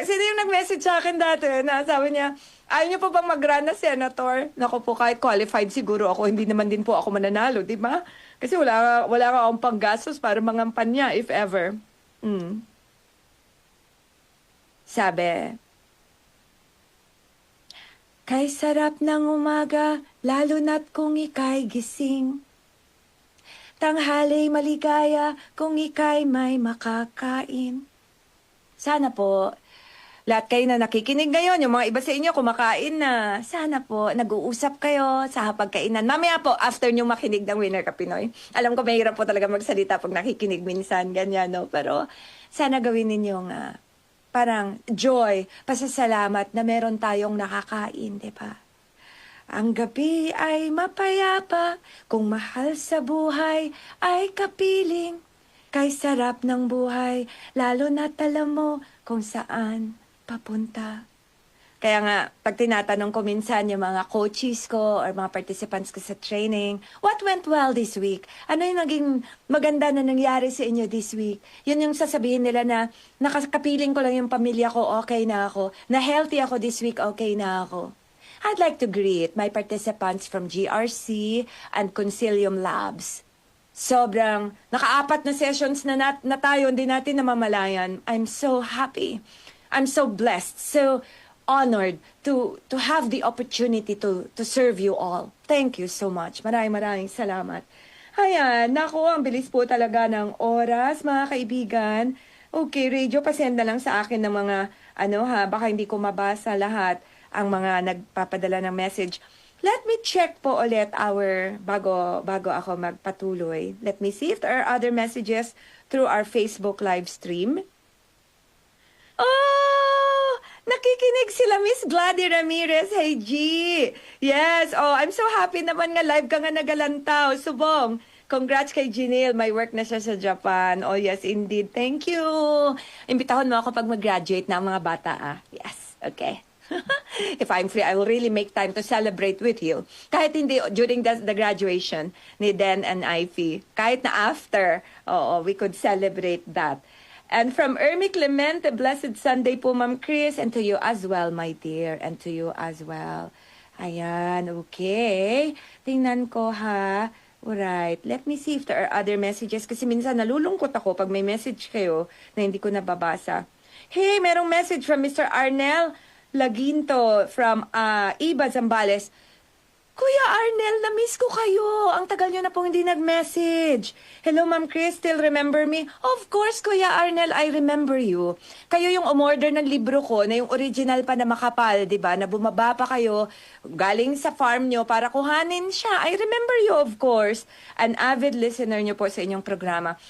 Sino yung nag-message sa akin dati na sabi niya, ayaw niyo po bang mag-run na senator? Naku po, kahit qualified siguro ako, hindi naman din po ako mananalo, di ba? Kasi wala ka akong panggastos para mangampanya, if ever. Sabi, kay sarap ng umaga, lalo na't kung ika'y gising. Tanghali maligaya, kung ika'y may makakain. Sana po, lahat kayo na nakikinig ngayon, yung mga iba sa inyo kumakain na. Sana po, nag-uusap kayo sa hapagkainan. Mamaya po, after nyo makinig ng Winner Ka Pinoy. Alam ko, mahirap po talaga magsalita pag nakikinig minsan, ganyan, no? Pero sana gawin ninyong parang joy, pasasalamat na meron tayong nakakain, di ba? Ang gabi ay mapayapa, kung mahal sa buhay ay kapiling. Kay sarap ng buhay, lalo na't alam mo kung saan papunta. Kaya nga, pag tinatanong ko minsan yung mga coaches ko or mga participants ko sa training, what went well this week? Ano yung naging maganda na nangyari sa inyo this week? Yun yung sasabihin nila na nakakapiling ko lang yung pamilya ko, okay na ako. Na healthy ako this week, okay na ako. I'd like to greet my participants from GRC and Consilium Labs. Sobrang, naka-4 na sessions na tayo, hindi natin namamalayan. I'm so happy. I'm so blessed, so honored to have the opportunity to serve you all. Thank you so much. Maraming salamat. Ayan, naku, ang bilis po talaga ng oras, mga kaibigan. Okay, radio, pasend na lang sa akin ng mga, baka hindi ko mabasa lahat ang mga nagpapadala ng message. Let me check po ulit bago ako magpatuloy. Let me see if there are other messages through our Facebook live stream. Oh! Nakikinig sila, Miss Gladys Ramirez. Hey, G! Yes! Oh, I'm so happy naman nga live ka nga nagalantaw. Subong! Congrats kay Janelle. May work na siya sa Japan. Oh, yes, indeed. Thank you! Imbitahon mo ako pag mag-graduate na ang mga bata, Yes, okay. If I'm free, I will really make time to celebrate with you. Kahit hindi during the graduation ni Den and Ivy. Kahit na after, we could celebrate that. And from Ermi Clemente, blessed Sunday po, Ma'am Chris, and to you as well, my dear, and to you as well. Ayan, okay. Tingnan ko, ha. Alright, let me see if there are other messages. Kasi minsan nalulungkot ako pag may message kayo na hindi ko nababasa. Hey, merong message from Mr. Arnel Laginto from Iba, Zambales. Kuya Arnel, na-miss ko kayo. Ang tagal nyo na pong hindi nag-message. Hello, Ma'am Chris, still remember me? Of course, Kuya Arnel, I remember you. Kayo yung umorder ng libro ko na yung original pa na makapal, di ba? Na bumaba pa kayo galing sa farm nyo para kuhanin siya. I remember you, of course. An avid listener nyo po sa inyong programa.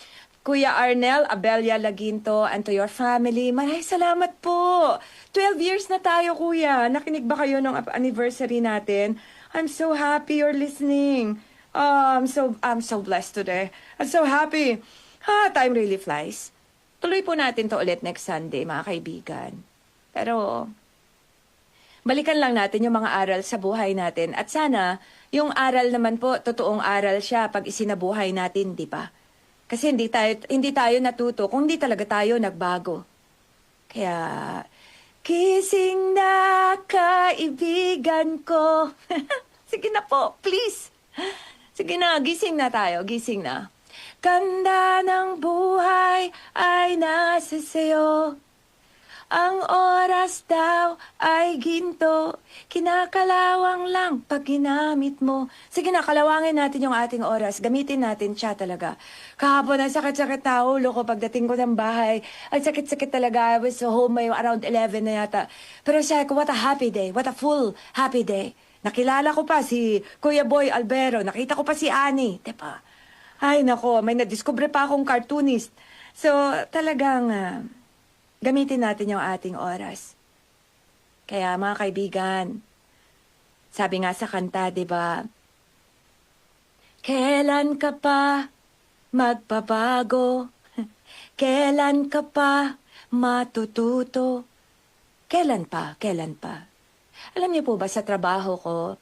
Kuya Arnel, Abelia Laginto, and to your family, maraming salamat po. 12 years na tayo, Kuya. Nakinig ba kayo ng anniversary natin? I'm so happy you're listening. I'm so blessed today. I'm so happy. Time really flies. Tuloy po natin to ulit next Sunday, mga kaibigan. Pero, balikan lang natin yung mga aral sa buhay natin. At sana, yung aral naman po, totoong aral siya pag isinabuhay natin, di ba? Kasi hindi tayo natuto kung hindi talaga tayo nagbago. Kaya, kissing na kaibigan ko. Sige na po, please. Sige na, gising na tayo, gising na. Ganda ng buhay ay nasa sayo. Ang oras daw ay ginto, kinakalawang lang pag ginamit mo. Sige na, kalawangin natin yung ating oras. Gamitin natin siya talaga. Kahapon, ang sakit-sakit na ulo ko pagdating ko ng bahay. Ang sakit-sakit talaga. I was home may around 11 na yata. Pero sabi ko, what a happy day. What a full happy day. Nakilala ko pa si Kuya Boy Albero. Nakita ko pa si Annie. Diba? Ay, nako, may nadiskubre pa akong cartoonist. So, talagang gamitin natin yung ating oras. Kaya mga kaibigan, sabi nga sa kanta, di ba? Kailan ka pa magbabago? Kailan ka pa matututo? Kailan pa? Kailan pa? Alam niyo po ba sa trabaho ko,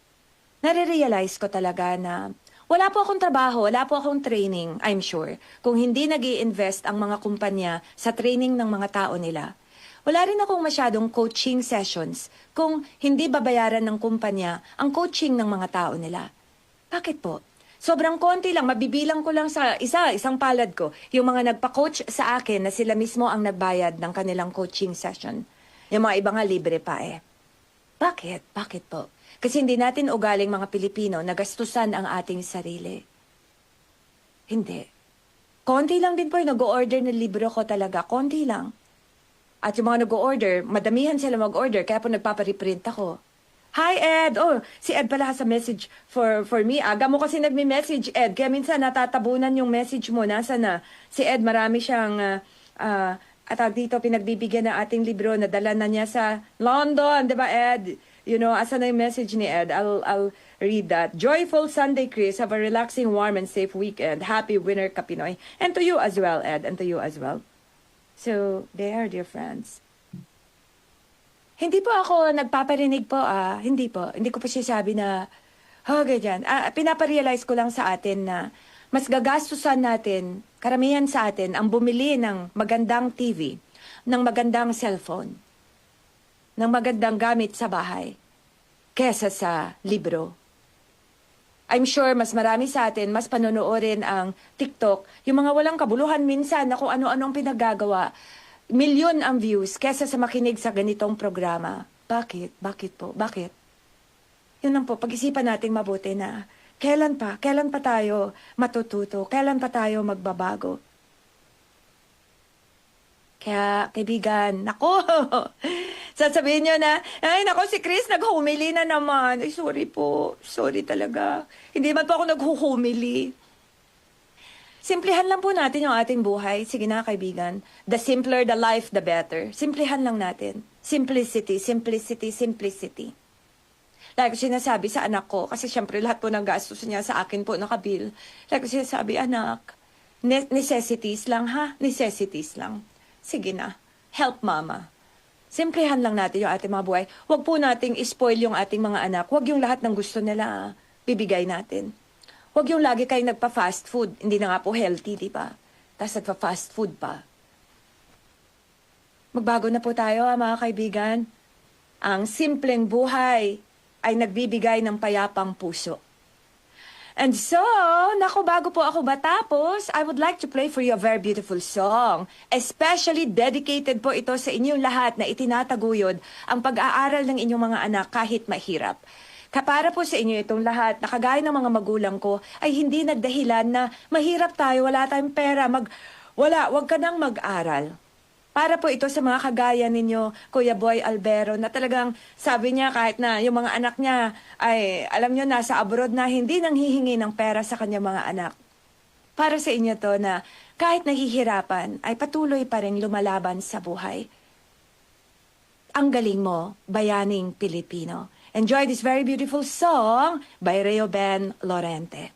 nare-realize ko talaga na wala po akong trabaho, wala po akong training, I'm sure. Kung hindi nag-i-invest ang mga kumpanya sa training ng mga tao nila, Wala rin akong masyadong coaching sessions kung hindi babayaran ng kumpanya ang coaching ng mga tao nila. Bakit po? Sobrang konti lang, mabibilang ko lang sa isang palad ko, yung mga nagpa-coach sa akin na sila mismo ang nagbayad ng kanilang coaching session. Yung mga iba nga libre pa eh. Bakit? Bakit po? Kasi hindi natin ugaling mga Pilipino na gastusan ang ating sarili. Hindi. Konti lang din po yung nag-o-order ng libro ko talaga. Konti lang. At yung mga nag-o-order, madamihan sila mag-order, kaya po nagpapareprint ako. Hi, Ed! Oh, si Ed pala sa message for me. Aga mo kasi nagme-message, Ed. Kaya minsan natatabunan yung message mo. Nasa na? Si Ed, marami siyang, at dito, pinagbibigyan ng ating libro. Nadala na niya sa London. Diba, Ed? You know, asa na yung message ni Ed? I'll read that. Joyful Sunday, Chris. Have a relaxing, warm, and safe weekend. Happy Winter Ka Pinoy. And to you as well, Ed. And to you as well. So, there, dear friends. Hindi po ako nagpaparinig po, Hindi po. Hindi ko po sinasabi na, ganyan. Pinaparealize ko lang sa atin na mas gagastusan natin, karamihan sa atin, ang bumili ng magandang TV, ng magandang cellphone, ng magandang gamit sa bahay, kesa sa libro. I'm sure mas marami sa atin, mas panonoorin ang TikTok, yung mga walang kabuluhan minsan na kung ano-anong pinagagawa. Milyon ang views kesa sa makinig sa ganitong programa. Bakit? Bakit po? Bakit? Yun lang po, pag-isipan natin mabuti na kailan pa tayo matututo? Kailan pa tayo magbabago? Kaya, kaibigan, nako, sasabihin nyo na, ay, nako, si Chris naghumili na naman. Ay, sorry po. Sorry talaga. Hindi man po ako naghuhumili. Simplihan lang po natin yung ating buhay. Sige na, kaibigan. The simpler the life, the better. Simplihan lang natin. Simplicity, simplicity, simplicity. Like ko sinasabi sa anak ko, kasi syempre lahat po ng gastos niya sa akin po nakabil. Like ko sinasabi, anak, necessities lang ha? Necessities lang. Sige na. Help mama. Simplihan lang natin yung ating mga buhay. Huwag po nating spoil yung ating mga anak. Huwag yung lahat ng gusto nila bibigay natin. Huwag yung lagi kayong nagpa-fast food. Hindi na nga po healthy, di ba? Tapos nagpa-fast food pa. Magbago na po tayo, mga kaibigan. Ang simpleng buhay ay nagbibigay ng payapang puso. And so, naku, bago po ako matapos, I would like to play for you a very beautiful song. Especially dedicated po ito sa inyong lahat na itinataguyod ang pag-aaral ng inyong mga anak kahit mahirap. Kapara po sa inyo itong lahat, na kagaya ng mga magulang ko, ay hindi nagdahilan na mahirap tayo, wala tayong pera, wag ka nang mag-aral. Para po ito sa mga kagaya ninyo, Kuya Boy Albero, na talagang sabi niya kahit na yung mga anak niya ay, alam niyo, nasa abroad na hindi nanghihingi ng pera sa kanyang mga anak. Para sa inyo to na kahit nahihirapan, ay patuloy pa rin lumalaban sa buhay. Ang galing mo, bayaning Pilipino. Enjoy this very beautiful song by Reuben Lorente.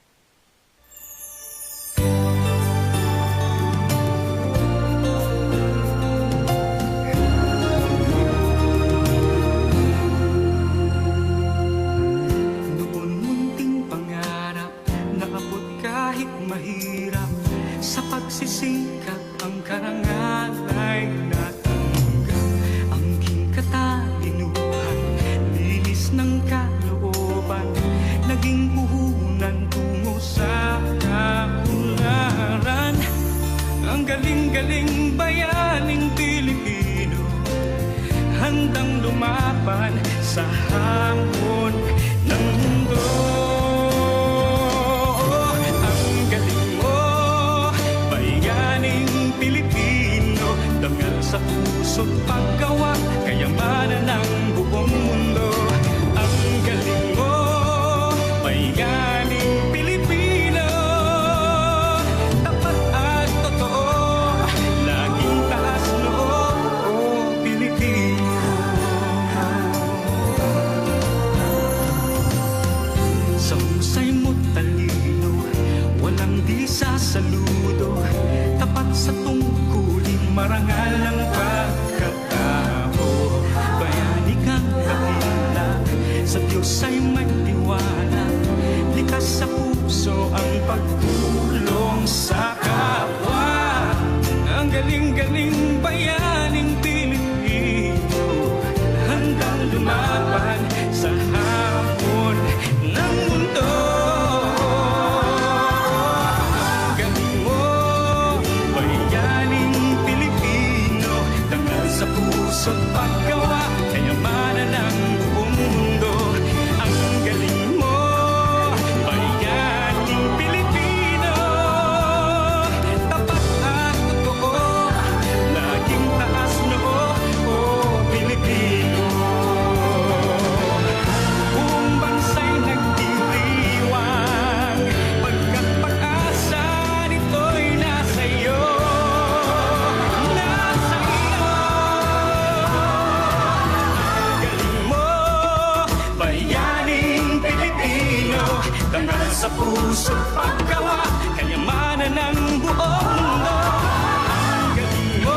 Noon munting pangarap, nakabot kahit mahirap. Sa pagsisikap ang karangal ay natanggap. Ang katalinuhan, ng kalooban, naging puhunan tungo sa kaunlaran. Ang galing-galing bayaning Pilipino, handang lumaban sa hamon ng mundo. Ang galing mo, bayaning Pilipino, dangal sa puso't paggawa, kayamanan ng buong mundo. Bayaning Pilipino, tapat at totoo, laging taas loob, Pilipino. Sa husay mo't talino, walang di sasaludo, tapat sa tungkulin, marangal ang pagkatao. sa puso't paggawa, kayamanan ng buong mundo. Ang galing mo,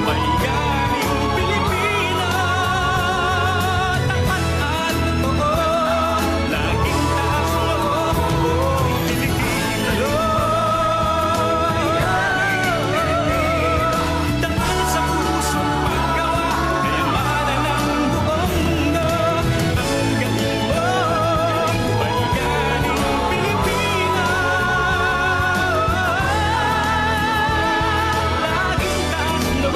bayaning Pilipino. Tapat at totoo, laging taas mo, Pilipino. Tapat sa puso't paggawa, kayamanan ng buong mundo. Ang galing mo, bayaning Pilipino. Laging taas mo, Pilipino.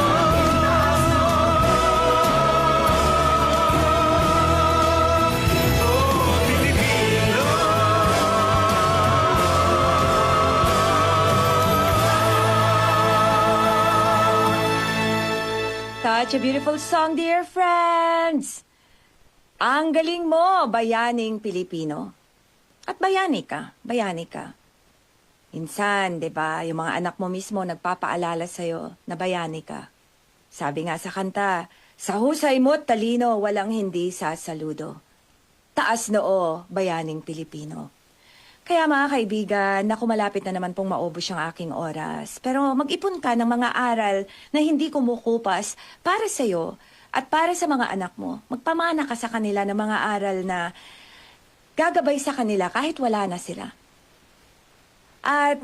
Such a beautiful song, dear friends! Ang galing mo, bayaning Pilipino. At bayani ka, bayani ka. Minsan, di ba, yung mga anak mo mismo nagpapaalala sa'yo na bayani ka. Sabi nga sa kanta, sa husay mo't talino, walang hindi sasaludo. Taas noo, bayaning Pilipino. Kaya mga kaibigan, naku malapit na naman pong maubos yung aking oras. Pero mag-ipon ka ng mga aral na hindi kumukupas para sa'yo at para sa mga anak mo. Magpamana ka sa kanila ng mga aral na gagabay sa kanila kahit wala na sila. At,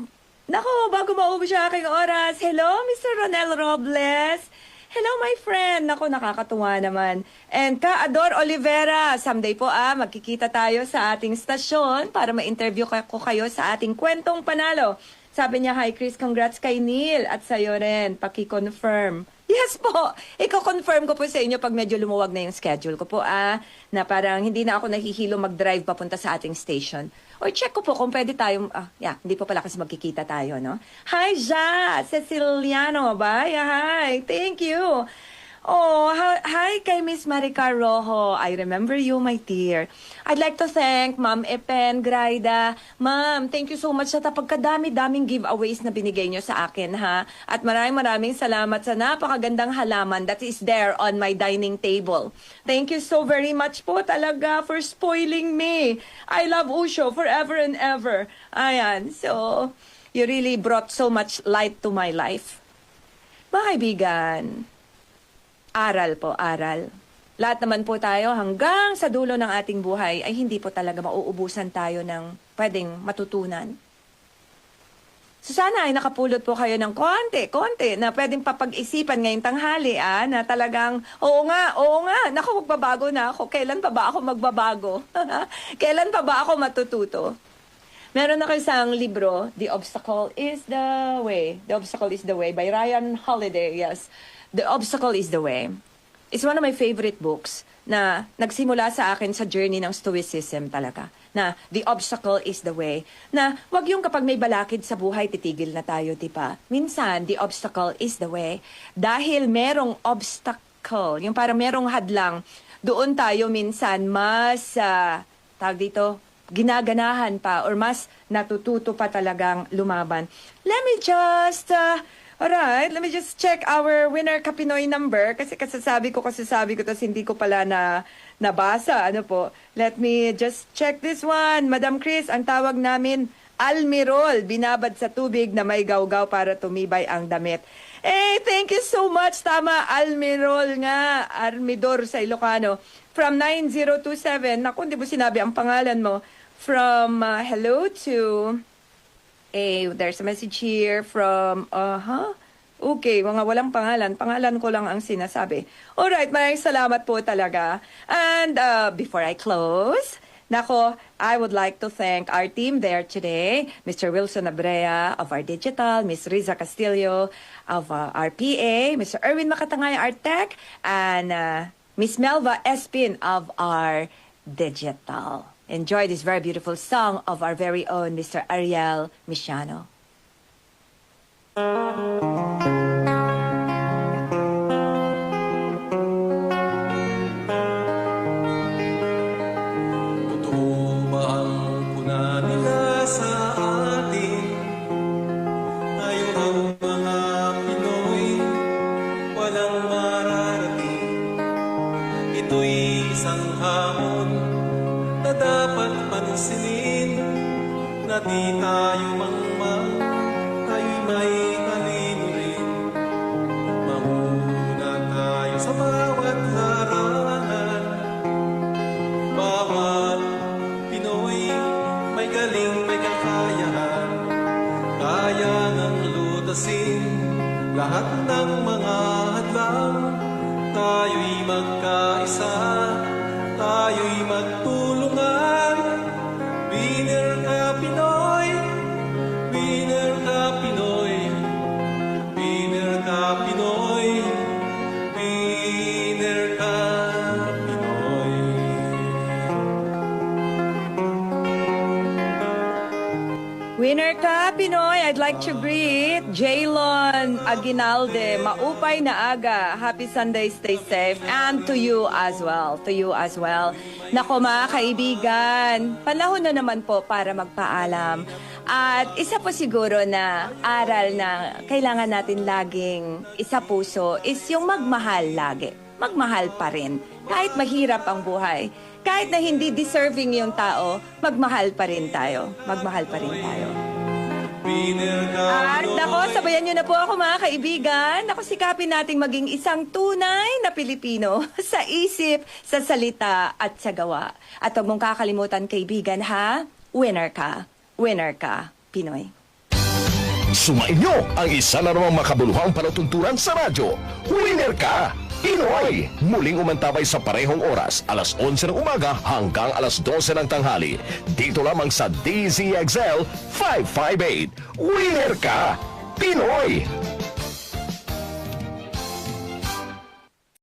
naku, bago maubos yung aking oras, hello, Mr. Ronel Robles. Hello, my friend. Naku, nakakatuwa naman. And Ka-Ador Olivera, someday po magkikita tayo sa ating stasyon para ma-interview ko kayo sa ating kwentong panalo. Sabi niya, hi Chris, congrats kay Neil at sa'yo rin, paki-confirm. Yes po, i-confirm ko po sa inyo pag medyo lumuwag na yung schedule ko po na parang hindi na ako nahihilo mag-drive papunta sa ating station. Or check ko po kung pwede tayong, hindi po pala kasi magkikita tayo, no? Hi, Ja! Ceciliano ba? Hi! Thank you! Oh, hi kay Miss Maricar Rojo. I remember you, my dear. I'd like to thank Ma'am Epen Graida. Ma'am, thank you so much sa pagkadami-daming giveaways na binigay nyo sa akin, ha? At maraming salamat sa napakagandang halaman that is there on my dining table. Thank you so very much po talaga for spoiling me. I love Usho forever and ever. Ayan, so you really brought so much light to my life. Mga kaibigan, aral po, aral. Lahat naman po tayo hanggang sa dulo ng ating buhay ay hindi po talaga mauubusan tayo ng pwedeng matutunan. So sana ay nakapulot po kayo ng konti na pwedeng papag-isipan ngayong tanghali na talagang, oo nga, naku, magbabago na ako. Kailan pa ba ako magbabago? Kailan pa ba ako matututo? Meron ako isang libro, The Obstacle is the Way. The Obstacle is the Way by Ryan Holiday, yes. The Obstacle is the Way. It's one of my favorite books na nagsimula sa akin sa journey ng Stoicism talaga. Na the obstacle is the way. Na wag yung kapag may balakid sa buhay, titigil na tayo, diba? Minsan, the obstacle is the way. Dahil merong obstacle, yung parang merong hadlang, doon tayo minsan mas, tawag dito, ginaganahan pa or mas natututo pa talagang lumaban. Let me just check our winner Kapinoy number kasi kasasabi ko tapos hindi ko pala nabasa. Ano po? Let me just check this one. Madam Chris, ang tawag namin almirol, binabad sa tubig na may gawgaw para tumibay ang damit. Thank you so much. Tama, almirol nga, armidor sa Ilocano. From 9027, naku, hindi mo sinabi ang pangalan mo. From hello to there's a message here from, okay, mga walang pangalan. Pangalan ko lang ang sinasabi. Alright, maraming salamat po talaga. And before I close, nako, I would like to thank our team there today. Mr. Wilson Abrea of our digital, Ms. Riza Castillo of our PA, Mr. Erwin Makatangay, our tech, and Ms. Melva Espin of our digital. Enjoy this very beautiful song of our very own Mr. Ariel Misiano. Totoo ba ang puna nila sa atin? Tayo ang mga Pinoy, walang mararating. Ito'y isang hamon na dapat pansinin, na di tayo mangmang, tayo'y may talino rin. Mahuna tayo sa bawat larangan, bawat Pinoy may galing, may kakayahan, kaya ngang lutasin lahat ng mga hadlang. Tayo'y magkaisa, tayo'y magtulungan. Winner ka Pinoy, winner ka Pinoy, winner ka Pinoy, winner ka Pinoy. Winner ka, Pinoy. I'd like to greet Jaylon Aguinalde. Maupay na aga. Happy Sunday, stay safe. And to you as well. To you as well. Nako mga kaibigan, panahon na naman po para magpaalam. At isa po siguro na aral na kailangan natin laging isa puso is yung magmahal lagi. Magmahal pa rin. Kahit mahirap ang buhay. Kahit na hindi deserving yung tao, magmahal pa rin tayo. Magmahal pa rin tayo. Winner ka At Pinoy. nako, sabayan nyo na po ako mga kaibigan. Nako, sikapin nating maging isang tunay na Pilipino sa isip, sa salita at sa gawa. At huwag mong kakalimutan kaibigan ha, winner ka, Pinoy. Sumainyo ang isa na namang makabuluhang palatuntunan sa radyo. Winner ka! Pinoy! Muling umantabay sa parehong oras, alas 11 ng umaga hanggang alas 12 ng tanghali. Dito lamang sa DZXL 558. Winner ka! Pinoy!